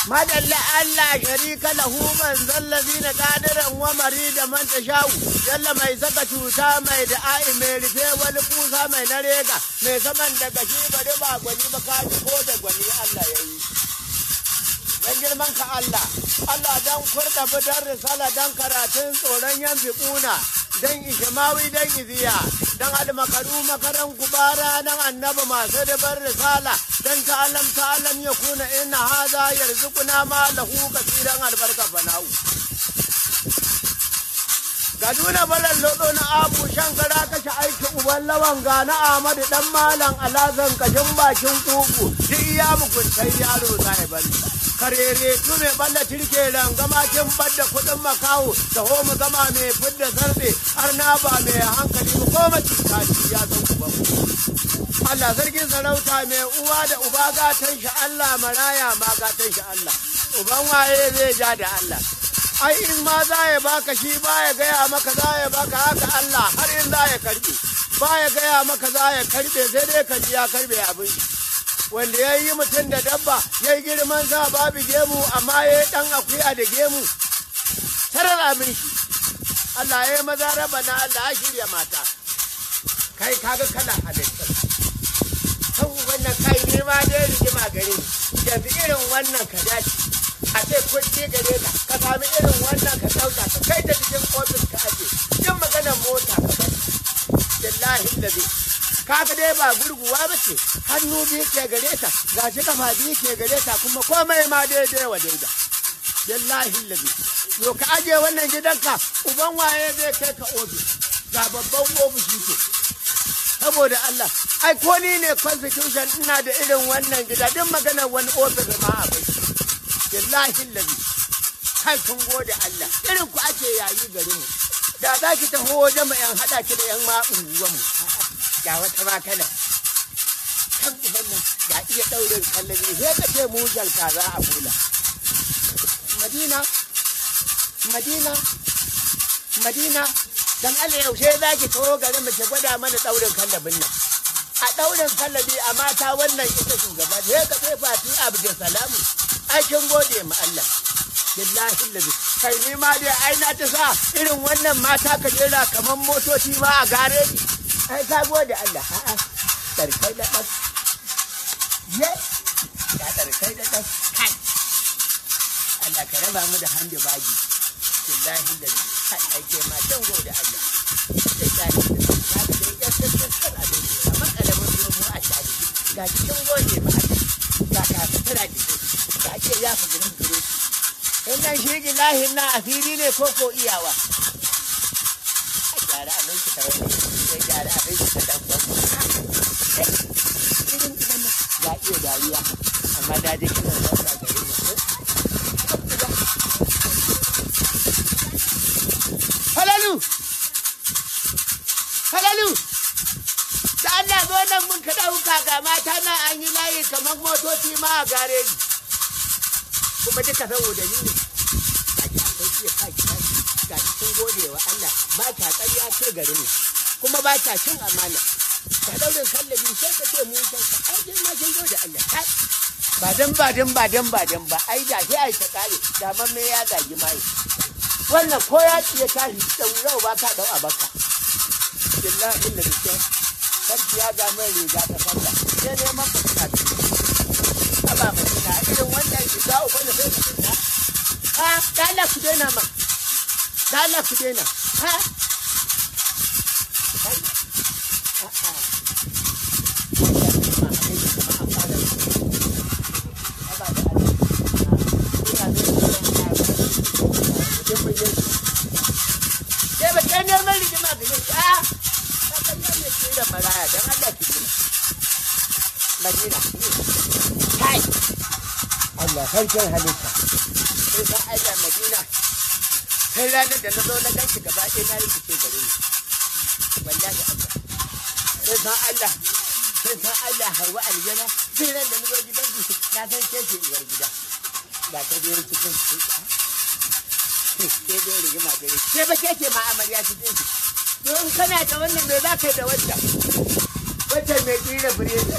madalla Allah sharika lahu man zallazina qadiran wa marida man tashau yalla mai saka cuta mai da'i mai rufe wani kusa mai narega mai saman daga shi bari ba gwani ba kaji ko da gwani Allah yayi dan girman ka Allah dan kurda bidan risala dan karatun tsoron yan biquna dan ishmawi dan iziya dan almakaru makaran kubara dan annabi masu dabar risala dan ta'alam ya kuna inna hadha yarzuquna ma lahu kasiran albarka banau gaduna balan lodo na abu shankara kashe aiki uban lawan ga na Ahmadu dan malam alazan kashin bakin kuku duk iya mukuntai yaro sai bari karere tu mai balla tirke rangama kin badda kudin makawo da ho mu gama mai fidda sarbe har na ba mai hankali mu koma cikaki ya san ku ba Allah sarkin sarauta mai uwa da uba gatan shi Allah maraya ma gatan shi Allah uban waye zai ja da Allah ai in ma za ya baka shi baya gaya maka za ya baka haka Allah har in za ya karbe baya gaya maka za ya karbe sai dai ka ji ya karbe abin shi wanda ya yi mutum da dabba ya yi girman sa babu gemu amma ya yi ɗan akuya da gemu tarar abin shi Allah ya yi maza raba na Allah ya shirya mata kai kaga kala halittar kan wannan kai ne ma dai rigima gare yanzu irin wannan ka dace a ce kuɗi gare ka sami irin wannan ka ɗauka ka kai da cikin ofis ka aje yin maganar mota ka bari billahi lazi kaga dai ba gurguwa ba ce hannu biyu ke gare ta gashi kafa biyu ke gare ta kuma komai ma daidai wa daida billahi lazi yo ka aje wannan gidanka uban waye zai kai ka ofis ga babban ofishi ce saboda Allah ai ko ni ne constitution ina da irin wannan gida din maganar wani ofis ma a bai billahi lazi kai kun gode Allah irin ku ake yayi garin mu da za ki taho wajen mu yan hada ki da yan ma'unguwan mu ga wata ma kana kan uban nan ya iya daurin kallon ne sai ka ce mujal kaza a bula Madina dan Allah yaushe zaki taho garin mu ki gwada mana daurin kallabin nan a daurin kallabi a mata wannan ita shugaba sai ka ce Fati Abdul Salamu ai kin gode mu Allah billahi lazi kai ni ma dai ai na ta sa irin wannan mata ka jera kaman motoci ma a gareji ai ka gode Allah a'a tarkai da das ye ya tarkai da das kai Allah ka raba mu da hande baji billahi da kai ai ke ma dan gode Allah billahi da ka da ya tsaka a dai amma kalamin mu a tare ga kin gode ma Allah ga ka tsara ki ga ke ya fi gurin gure innan shi billahi na asiri ne ko iyawa gyara abin ki ta wani sai gyara abin ki ta dan gwamnati irin idan ya iya dariya amma da dai kina da wata gare ni halalu da Allah zo nan mun ka dauka ga mata na an yi layi kamar motoci ma a gareji kuma duka saboda ni ne ga cikin gode wa Allah ba ta ƙarya ce garin nan kuma ba ta cin amana ka daurin kallabi sai ka ce mun san ka ai dai ma kin gode Allah ba ai da sai ai ta kare da mamme ya zagi mai wannan ko ya ciye tashi da yau ba ka dau abaka billahi lillahi sarki ya ga mai riga ta sallah sai ne man fitina aba fitina irin wannan shiga uku ne sai fitina ha da Allah ku daina ma da Allah ku daina ha Madina kai Allah sarkin halitta sai sa Allah Madina sai ranar da na zo na ganki gaba ɗaya na rikice gare ni wallahi Allah sai sa Allah harwa aljana sai ran da na zo gidan ki na san ke ce uwar gida ba ta je cikin sai dai rigima gare sai ba ke ma amarya cikin ki don kana da wannan me za ka yi da wanda mai tsira biredi